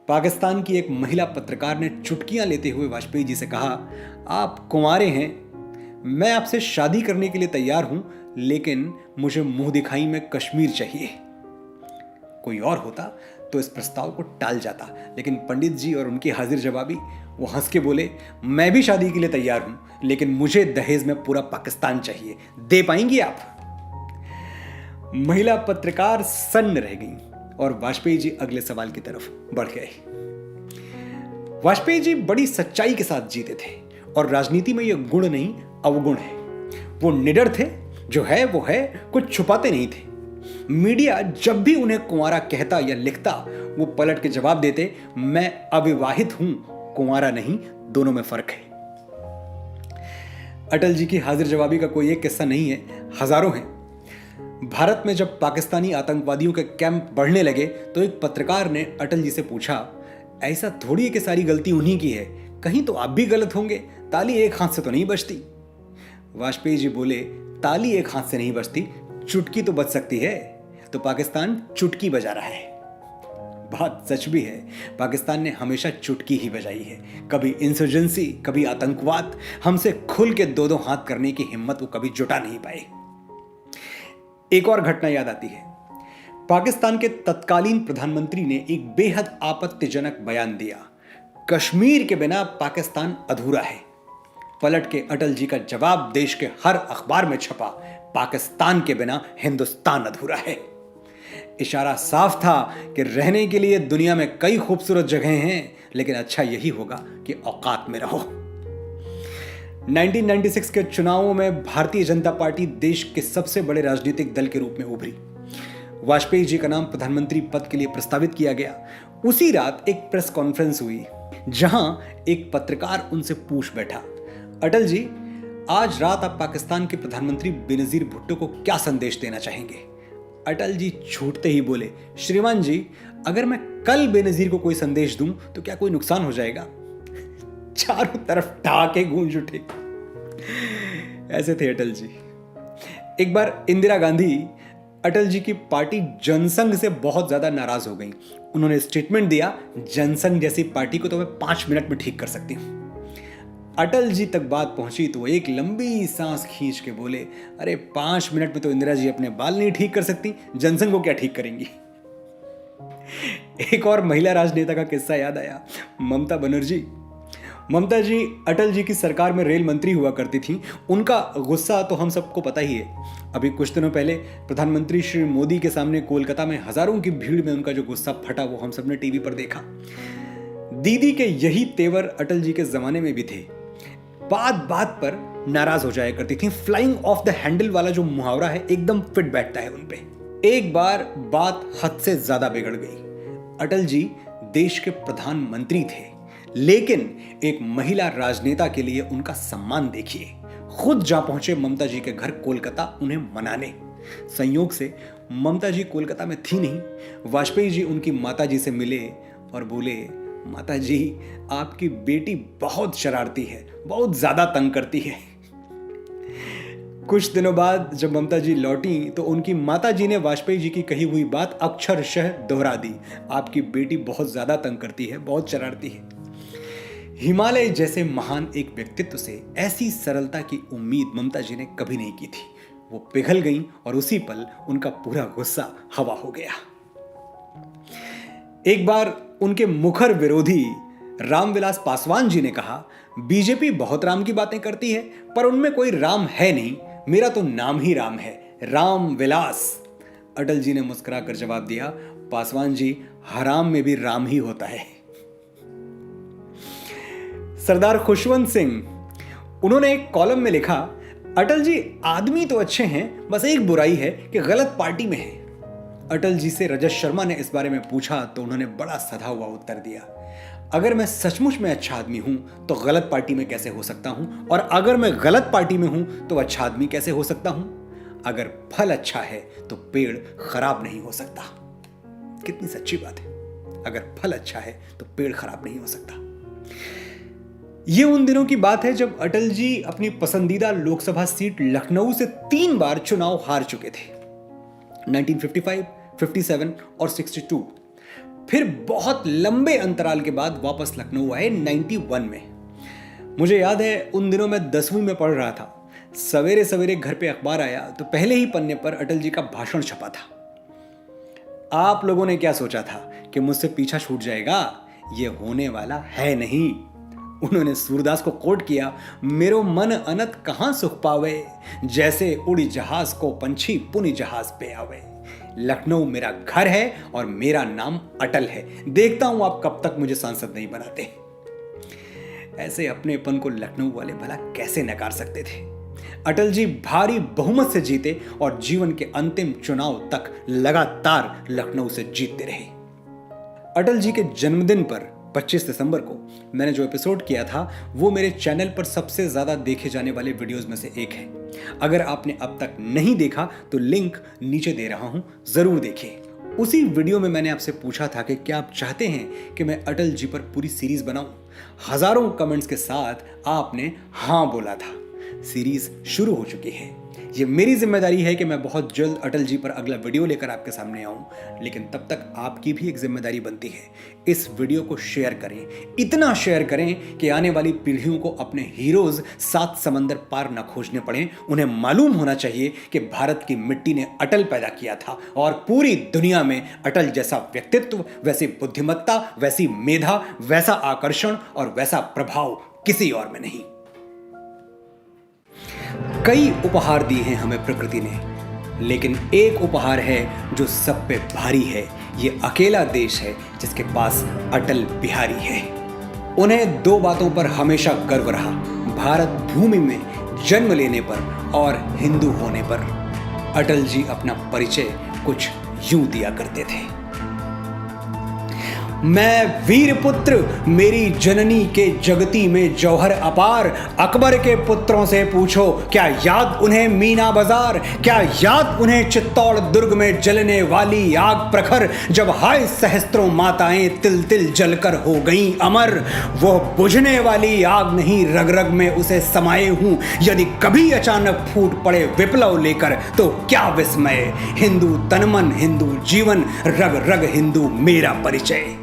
पाकिस्तान की एक महिला पत्रकार ने चुटकियां लेते हुए वाजपेयी जी से कहा, आप कुंवारे हैं, मैं आपसे शादी करने के लिए तैयार हूं, लेकिन मुझे मुंह दिखाई में कश्मीर चाहिए। कोई और होता तो इस प्रस्ताव को टाल जाता, लेकिन पंडित जी और उनकी हाजिर जवाबी, वो हंस के बोले, मैं भी शादी के लिए तैयार हूं, लेकिन मुझे दहेज में पूरा पाकिस्तान चाहिए, दे पाएंगी आप? महिला पत्रकार सन्न रह गई और वाजपेयी जी अगले सवाल की तरफ बढ़ गए। वाजपेयी जी बड़ी सच्चाई के साथ जीते थे और राजनीति में यह गुण नहीं अवगुण है। वो निडर थे, जो है वो है, कुछ छुपाते नहीं थे। मीडिया जब भी उन्हें कुंवारा कहता या लिखता, वो पलट के जवाब देते, मैं अविवाहित हूं, कुंवारा नहीं, दोनों में फर्क है। अटल जी की हाजिर जवाबी का कोई एक किस्सा नहीं है, हजारों हैं। भारत में जब पाकिस्तानी आतंकवादियों के कैंप बढ़ने लगे तो एक पत्रकार ने अटल जी से पूछा, ऐसा थोड़ी है कि सारी गलती उन्हीं की है, कहीं तो आप भी गलत होंगे, ताली एक हाथ से तो नहीं बजती। वाजपेयी जी बोले, ताली एक हाथ से नहीं बजती, चुटकी तो बज सकती है, तो पाकिस्तान चुटकी बजा रहा है। बात सच भी है, पाकिस्तान ने हमेशा चुटकी ही बजाई है। कभी इंसर्जेंसी, कभी आतंकवाद, हमसे खुल के दो दो हाथ करने की हिम्मत वो कभी जुटा नहीं पाए। एक और घटना याद आती है। पाकिस्तान के तत्कालीन प्रधानमंत्री ने एक बेहद आपत्तिजनक बयान दिया, कश्मीर के बिना पाकिस्तान अधूरा है। पलट के अटल जी का जवाब देश के हर अखबार में छपा, पाकिस्तान के बिना हिंदुस्तान अधूरा है। इशारा साफ था कि रहने के लिए दुनिया में कई खूबसूरत जगहें हैं, लेकिन अच्छा यही होगा कि औकात में रहो। 1996 के चुनावों में भारतीय जनता पार्टी देश के सबसे बड़े राजनीतिक दल के रूप में उभरी। वाजपेयी जी का नाम प्रधानमंत्री पद के लिए प्रस्तावित किया गया। उसी रात एक प्रेस कॉन्फ्रेंस हुई, जहां एक पत्रकार उनसे पूछ बैठा, अटल जी, आज रात आप पाकिस्तान के प्रधानमंत्री बेनजीर भुट्टो को क्या संदेश देना चाहेंगे? अटल जी छूटते ही बोले, श्रीमान जी, अगर मैं कल बेनजीर को कोई संदेश दूं तो क्या कोई नुकसान हो जाएगा? चारों तरफ ठहाके गूंज उठे। ऐसे थे अटल जी। एक बार इंदिरा गांधी अटल जी की पार्टी जनसंघ से बहुत ज्यादा नाराज हो गई। उन्होंने स्टेटमेंट दिया, जनसंघ जैसी पार्टी को तो मैं 5 मिनट में ठीक कर सकती हूं। अटल जी तक बात पहुंची तो वो एक लंबी सांस खींच के बोले, अरे 5 मिनट में तो इंदिरा जी अपने बाल नहीं ठीक कर सकती, जनसंघ को क्या ठीक करेंगी? एक और महिला राजनेता का किस्सा याद आया, ममता बनर्जी। ममता जी अटल जी की सरकार में रेल मंत्री हुआ करती थी। उनका गुस्सा तो हम सबको पता ही है। अभी कुछ दिनों पहले प्रधानमंत्री श्री मोदी के सामने कोलकाता में हजारों की भीड़ में उनका जो गुस्सा फटा, वो हम सबने टीवी पर देखा। दीदी के यही तेवर अटल जी के जमाने में भी थे। बात बात पर नाराज हो जाया करती थी। फ्लाइंग ऑफ द हैंडल वाला जो मुहावरा है, एकदम फिट बैठता है उनपे। एक बार बात हद से ज्यादा बिगड़ गई। अटल जी देश के प्रधानमंत्री थे, लेकिन एक महिला राजनेता के लिए उनका सम्मान देखिए। खुद जा पहुंचे ममता जी के घर कोलकाता उन्हें मनाने। संयोग से ममता जी कोलकाता में थी नहीं। वाजपेयी जी उनकी माता जी से मिले और बोले, माता जी, आपकी बेटी बहुत शरारती है, बहुत ज्यादा तंग करती है। कुछ दिनों बाद जब ममता जी लौटी तो उनकी माता जी ने वाजपेयी जी की कही हुई बात अक्षरशः दोहरा दी, आपकी बेटी बहुत ज्यादा तंग करती है, बहुत शरारती है। हिमालय जैसे महान एक व्यक्तित्व से ऐसी सरलता की उम्मीद ममता जी ने कभी नहीं की थी। वो पिघल गईं और उसी पल उनका पूरा गुस्सा हवा हो गया। एक बार उनके मुखर विरोधी रामविलास पासवान जी ने कहा, बीजेपी बहुत राम की बातें करती है, पर उनमें कोई राम है नहीं, मेरा तो नाम ही राम है, राम विलास। अटल जी ने मुस्कुराकर जवाब दिया, पासवान जी, हराम में भी राम ही होता है। सरदार खुशवंत सिंह, उन्होंने एक कॉलम में लिखा, अटल जी आदमी तो अच्छे हैं, बस एक बुराई है कि गलत पार्टी में है। अटल जी से रजत शर्मा ने इस बारे में पूछा तो उन्होंने बड़ा सधा हुआ उत्तर दिया, अगर मैं सचमुच में अच्छा आदमी हूं तो गलत पार्टी में कैसे हो सकता हूं, और अगर मैं गलत पार्टी में हूं तो अच्छा आदमी कैसे हो सकता हूं? अगर फल अच्छा है तो पेड़ खराब नहीं हो सकता। कितनी सच्ची बात है। अगर फल अच्छा है तो पेड़ खराब नहीं हो सकता। यह उन दिनों की बात है जब अटल जी अपनी पसंदीदा लोकसभा सीट लखनऊ से 3 बार चुनाव हार चुके थे, 1955, 57 और 62। फिर बहुत लंबे अंतराल के बाद वापस लखनऊ आए 91 में। मुझे याद है उन दिनों मैं 10वीं में पढ़ रहा था। सवेरे सवेरे घर पे अखबार आया तो पहले ही पन्ने पर अटल जी का भाषण छपा था। आप लोगों ने क्या सोचा था कि मुझसे पीछा छूट जाएगा? ये होने वाला है नहीं। उन्होंने सूरदास को कोट किया, मेरो मन अनत कहां सुख पावे, जैसे उड़ी जहाज को पंछी पुनि जहाज पे आवे। लखनऊ मेरा घर है और मेरा नाम अटल है। देखता हूं आप कब तक मुझे सांसद नहीं बनाते। ऐसे अपनेपन को लखनऊ वाले भला कैसे नकार सकते थे? अटल जी भारी बहुमत से जीते और जीवन के अंतिम चुनाव तक लगातार लखनऊ से जीतते रहे। अटल जी के जन्मदिन पर 25 दिसंबर को मैंने जो एपिसोड किया था वो मेरे चैनल पर सबसे ज्यादा देखे जाने वाले वीडियोस में से एक है। अगर आपने अब तक नहीं देखा तो लिंक नीचे दे रहा हूं, जरूर देखिए। उसी वीडियो में मैंने आपसे पूछा था कि क्या आप चाहते हैं कि मैं अटल जी पर पूरी सीरीज बनाऊं। हजारों कमेंट्स के साथ आपने हां बोला था। सीरीज शुरू हो चुकी है। ये मेरी जिम्मेदारी है कि मैं बहुत जल्द अटल जी पर अगला वीडियो लेकर आपके सामने आऊं, लेकिन तब तक आपकी भी एक जिम्मेदारी बनती है। इस वीडियो को शेयर करें, इतना शेयर करें कि आने वाली पीढ़ियों को अपने हीरोज 7 समंदर पार न खोजने पड़े। उन्हें मालूम होना चाहिए कि भारत की मिट्टी ने अटल पैदा किया था और पूरी दुनिया में अटल जैसा व्यक्तित्व, वैसी बुद्धिमत्ता, वैसी मेधा, वैसा आकर्षण और वैसा प्रभाव किसी और में नहीं। कई उपहार दिए हैं हमें प्रकृति ने, लेकिन एक उपहार है जो सब पे भारी है। ये अकेला देश है जिसके पास अटल बिहारी है। उन्हें 2 बातों पर हमेशा गर्व रहा, भारत भूमि में जन्म लेने पर और हिंदू होने पर। अटल जी अपना परिचय कुछ यूं दिया करते थे, मैं वीर पुत्र, मेरी जननी के जगती में जौहर अपार। अकबर के पुत्रों से पूछो, क्या याद उन्हें मीना बाजार? क्या याद उन्हें चित्तौड़ दुर्ग में जलने वाली आग प्रखर, जब हाय सहस्त्रों माताएं तिल तिल जलकर हो गईं अमर। वो बुझने वाली आग नहीं, रग रग में उसे समाये हूं। यदि कभी अचानक फूट पड़े विप्लव लेकर तो क्या विस्मय। हिंदू तनमन, हिंदू जीवन, रग रग हिंदू मेरा परिचय।